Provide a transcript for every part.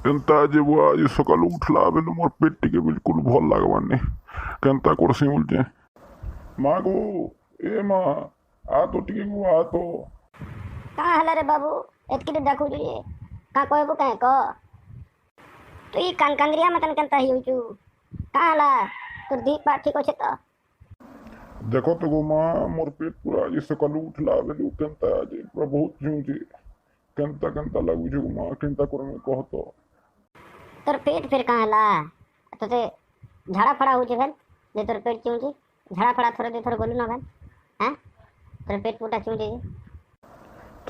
केनता जे वो आज सकाल उठला बेलु मोर पेट टिके बिल्कुल भल लागबानी केनता करसी बोलते माँ गो ए माँ आ तो टिके गो आ तो कहाँ हला रे बाबू एतकी डाकू जे का कहबो काहे क तू ई कांद्रिया मतन केनता हिउचू कहाँ हला तोर दी पा ठीक अछि त देखो तो गो माँ मोर पेट पूरा आज सकाल उठला बेलु केनता आज पूरा बहुत झूठी केनता केनता लागू जे माँ केनता करमे कह तो तोर पेट फिर कहाँ हला तोते झाड़ा फड़ा होचे भेल जे तोर पेट चिउची झाड़ा फड़ा थोड़े दे थोड़े गोलू न भेल हैं तोर पेट पूरा चिउची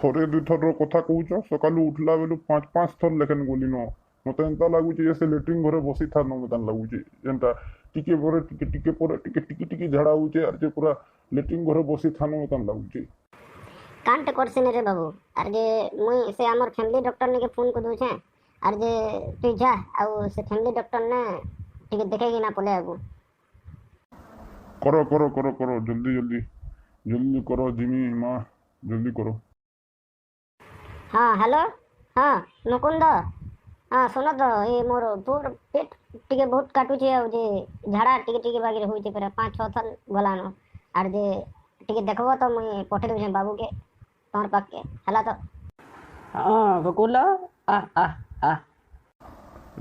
थोड़े दुई थर कथा कहूच सकाल उठला बेलु पाँच पाँच थर लेखन गोली न मत एंता लगुच जैसे लेट्रिन घरे बसी था न मत लगुच जेनता टिके पर टिके पर टिके टिके झाड़ा होचे आर जे पूरा लेट्रिन घरे बसी था न मत लगुच कांट करसे रे बाबू आर जे मुई से हमर फैमिली डॉक्टर ने के फोन को दूछे आर जे तू जा आउ से फैमिली डॉक्टर ने ठीक देखेगी ना पले आगू करो करो करो करो जल्दी जल्दी जल्दी करो जिमी माँ जल्दी करो हाँ हेलो हाँ मुकुंद हाँ सुनो तो ये मोर पूर पेट टिके बहुत काटुचे आ जे झाड़ा टिके टिके बागी होइचे पर 5-6 थल गलानो आर जे टिके देखबो तो मुई पठे देबे बाबू के तोर पाक के हला तो हाँ गोकुला आ आ आ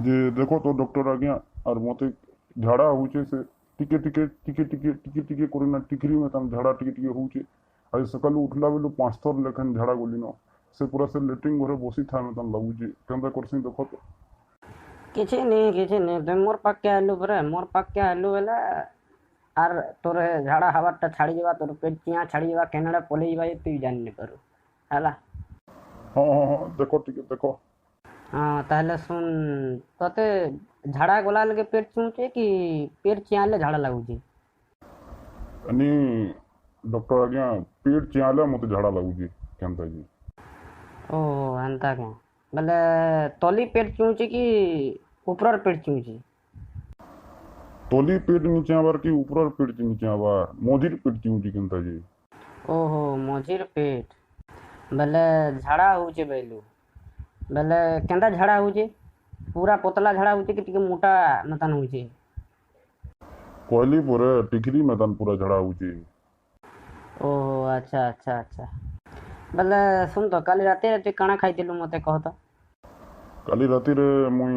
जे देखो तो डॉक्टर आ गया और मते झाड़ा होचे से टिके टिके टिके टिके टिके टिके कोरोना टिकरी में तम झाड़ा टिके टिके होचे आज सकाल उठला बेलु 5 थर लेखन झाड़ा गोलिनो से पूरा से लेट्रिन घरे बसी था में तम लगुचे केनता करसी देखो तो किछि नहीं तुम मोर पाक के आलू बरे मोर पाक के आलू बेला आर तोरे झाड़ा हवाटा छाड़ी जावा तोर पेट चिया छाड़ी जावा केनाडा पले जावा तू जानि नहीं पारू हला हाँ हाँ हाँ देखो टिके देखो हाँ ताहले सुन तते झाड़ा गला लगे पेट चुचे कि पेट चियाले झाड़ा लागुची अनि डॉक्टर आ गया पेट चियाला मते झाड़ा लगुचे केनता जी ओ एंता के बोले तली पेट चुची कि ऊपर पेट चुची तोली पेट नीचे आवार की ऊपर पेट नीचे आवार मोदिर पेट चिंची केनता जी ओहो मझिर पेट बोले झाड़ा होचे बेलू बोले केंदा झाड़ा होचे पूरा पतला झाड़ा होचे कि टिके मोटा मतन होचे कोहली पूरे टिकरी मैदान पूरा झड़ा होचे ओहो अच्छा अच्छा अच्छा बोले सुन तो काली राते तू काना खाइथिलु मते कह तो काली राति रे मुई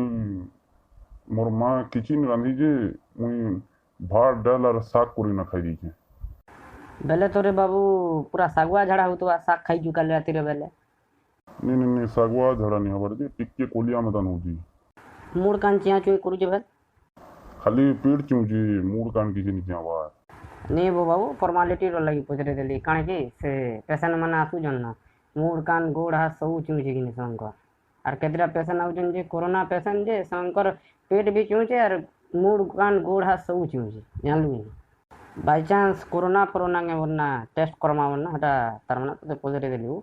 मोर माँ किचन रांधी जे मुई भात डाल और साग कोरी ना खाई दीछे बेले तोरे बाबू पूरा सागुआ झाड़ा होतवा साग खाई जु काली राते रे बेले नहीं सागवा झड़ा नहीं हबर जे टिक्के कोलिया मैदान होजी मूड कान चिया चुई करू जे बेल खाली पेट चिंची मूड कान किसी नीचे आवार नहीं वो बाबू फॉर्मालिटी रो लगी पचरे देली काहे कि से पेशेंट माने आसु जन ना मूड कान गोड़ हाथ सब चुचे कि शंकर आर केतरा पेशेंट आउजन जे कोरोना पेशेंट जे शंकर पेट भी चुचे और मूड कान गोड़ हाथ सब चुचे जानलु बाय चांस कोरोना के वरना टेस्ट करमा वरना हटा तार माने तो पचरे देली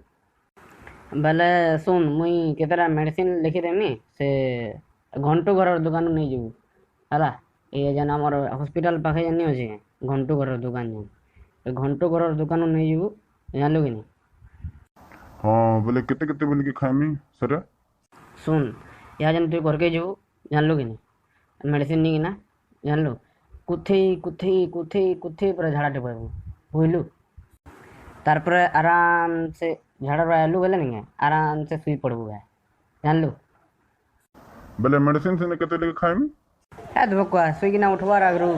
बेले सुन मुई केतरा मेडिसिन लिखि देमी से घंटो घर दुकान नहीं जीवु हला ये जन हमर हॉस्पिटल पाखे जनी अछि घंटो घर दुकान जन घंटो घर दुकान नहीं जीवु जानलु कि नहीं हाँ बोले केते केते बोले कि खामी सर सुन या जन तू घर के जीवु जानलु कि नहीं मेडिसिन नहीं ना जानलु कुथे पर झाड़ा टे पाबु बुझलु तार पर आराम से झाड़ा रहलु बेले नहीं आराम से सुई पड़बु है जानलु बोले मेडिसिन से केते लेके खामी ए देखो सुई कि ना उठवार आगरू